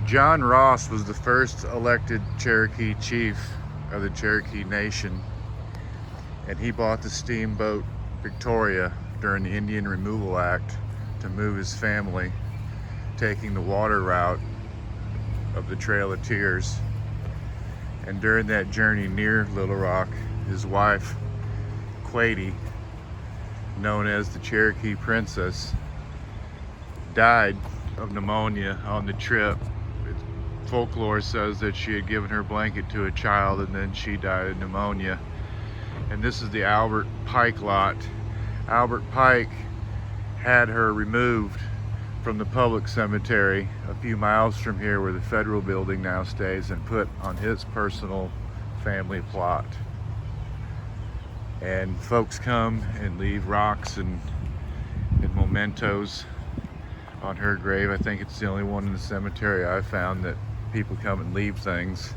John Ross was the first elected Cherokee chief of the Cherokee Nation, and he bought the steamboat Victoria during the Indian Removal Act to move his family, taking the water route of the Trail of Tears. And during that journey near Little Rock, his wife, Quatie, known as the Cherokee Princess, died of pneumonia on the trip. Folklore says that she had given her blanket to a child and then she died of pneumonia. And this is the Albert Pike lot. Albert Pike had her removed from the public cemetery a few miles from here where the federal building now stays and put on his personal family plot. And folks come and leave rocks and mementos on her grave. I think it's the only one in the cemetery I've found that people come and leave things.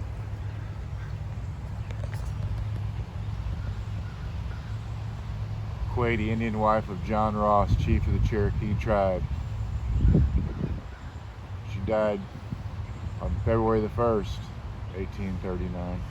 Quatie, Indian wife of John Ross, chief of the Cherokee tribe. She died on February the 1st, 1839.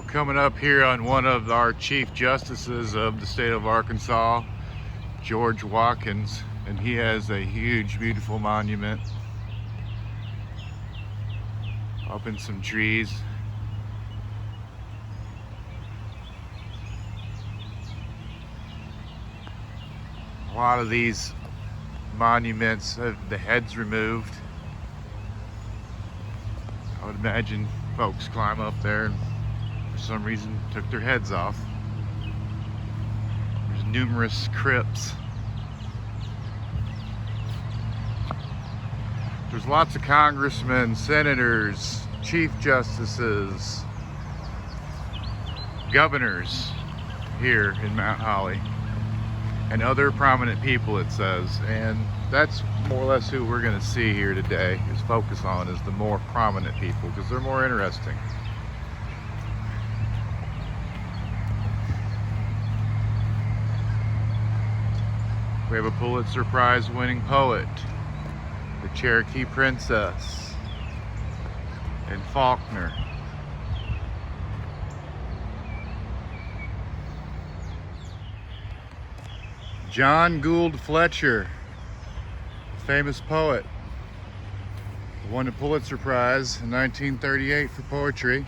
Coming up here on one of our chief justices of the state of Arkansas, George Watkins, and he has a huge, beautiful monument up in some trees. A lot of these monuments have the heads removed. I would imagine folks climb up there and for some reason took their heads off. There's numerous crypts. There's lots of congressmen, senators, chief justices, governors here in Mt.Holly, and other prominent people, it says. And that's more or less who we're going to see here today, is focus on is the more prominent people, because they're more interesting. We have a Pulitzer Prize winning poet, the Cherokee Princess, and Faulkner. John Gould Fletcher, famous poet, won the Pulitzer Prize in 1938 for poetry.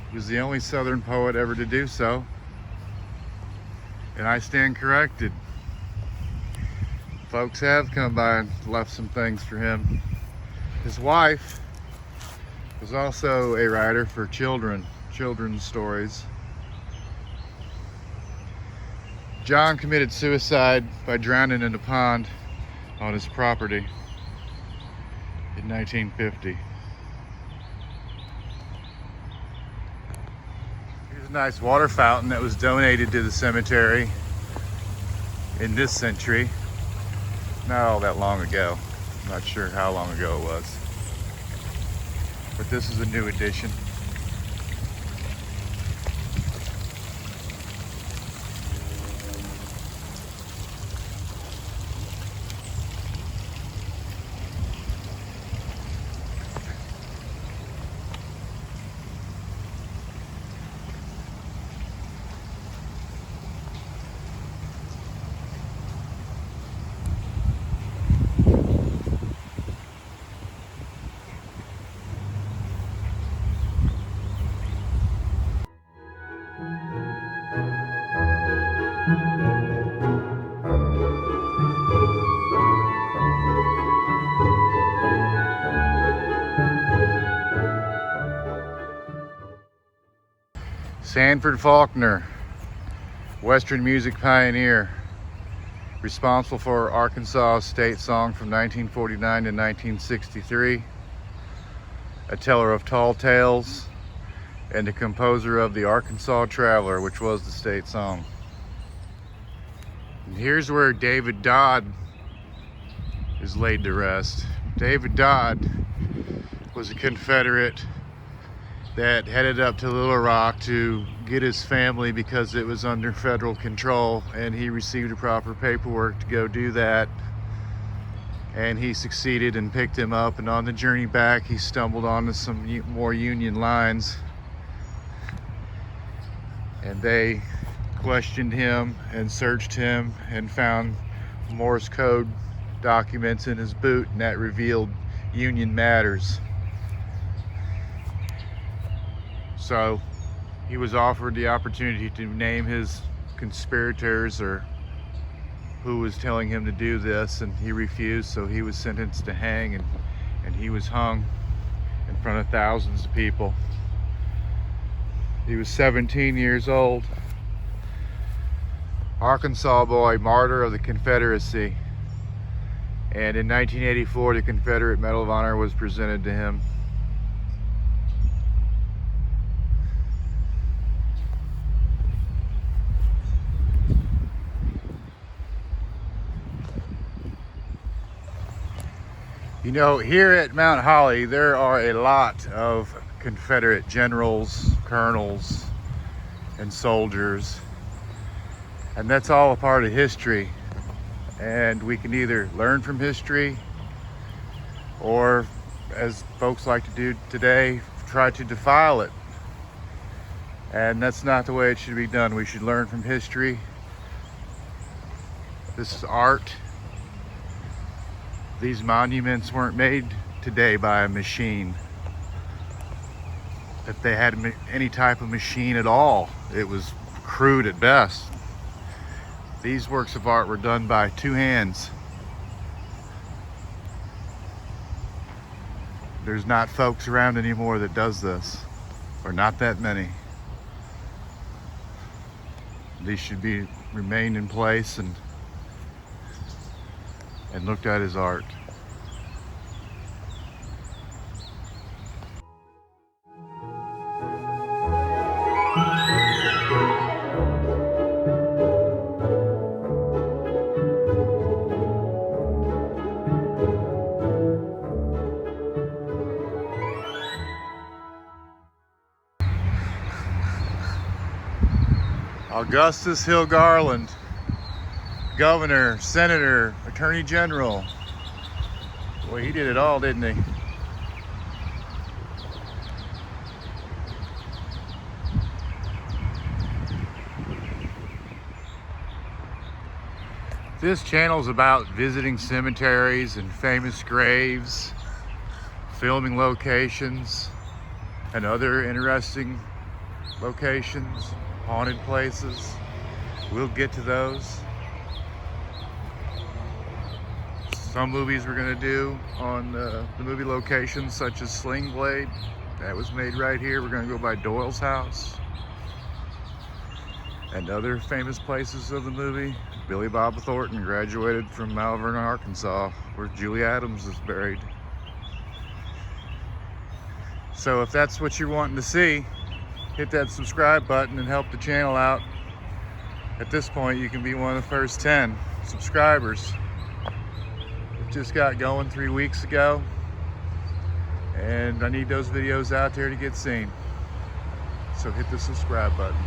He was the only Southern poet ever to do so, and I stand corrected. Folks have come by and left some things for him. His wife was also a writer for children's stories. John committed suicide by drowning in a pond on his property in 1950. Here's a nice water fountain that was donated to the cemetery in this century. Not all that long ago. I'm not sure how long ago it was. But this is a new addition. Sanford Faulkner, Western music pioneer, responsible for Arkansas state song from 1949 to 1963, a teller of tall tales, and the composer of the Arkansas Traveler, which was the state song. And here's where David Dodd is laid to rest. David Dodd was a Confederate that headed up to Little Rock to get his family because it was under federal control, and he received the proper paperwork to go do that, and he succeeded and picked him up, and on the journey back he stumbled onto some more Union lines, and they questioned him and searched him and found Morse code documents in his boot, and that revealed Union matters. So he was offered the opportunity to name his conspirators or who was telling him to do this, and he refused, so he was sentenced to hang, and he was hung in front of thousands of people. He was 17 years old. Arkansas boy, martyr of the Confederacy. And in 1984, the Confederate Medal of Honor was presented to him. You know, here at Mt.Holly, there are a lot of Confederate generals, colonels, and soldiers. And that's all a part of history. And we can either learn from history or, as folks like to do today, try to defile it. And that's not the way it should be done. We should learn from history. This is art. These monuments weren't made today by a machine. If they had any type of machine at all, it was crude at best. These works of art were done by two hands. There's not folks around anymore that does this, or not that many. These should be remained in place and looked at as art. Augustus Hill Garland, Governor, Senator, Attorney General. Boy, he did it all, didn't he? This channel is about visiting cemeteries and famous graves, filming locations, and other interesting locations, haunted places. We'll get to those. Some movies we're going to do on the movie locations, such as Sling Blade. That was made right here. We're going to go by Doyle's house. And other famous places of the movie. Billy Bob Thornton graduated from Mount Vernon, Arkansas, where Julie Adams is buried. So if that's what you're wanting to see, hit that subscribe button and help the channel out. At this point, you can be one of the first 10 subscribers. It just got going 3 weeks ago, and I need those videos out there to get seen. So hit the subscribe button.